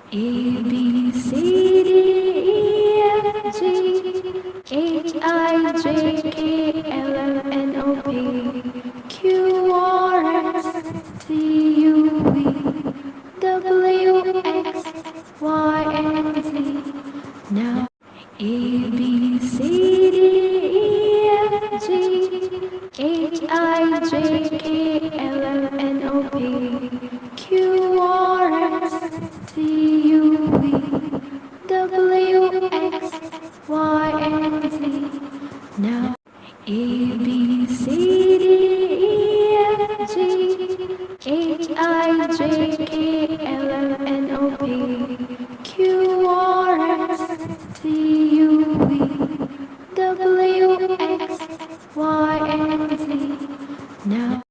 A B C D E F G H I J K L M N O P Q R S T U V W X Y and Z. Now A B C D E F G H I J K L M N O P Q R S T U V W X Y and Z. Now A B C D E F G H I J K L M N O P Q R S T U V W X Y and Z. Now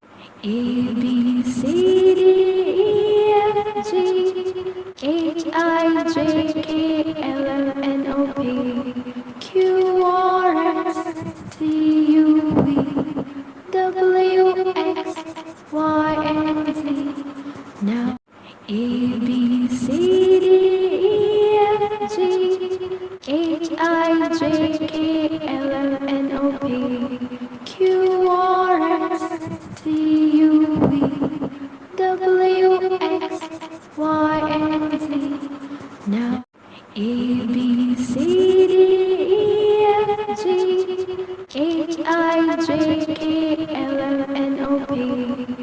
A B C D E F G H I J K L M N O P Q R S T U V W X Y and Z. Now A B C D E F G H I J K L M N O P Q R S T U V W X Y and Z. Now A B C D E F G H I J K L M N O P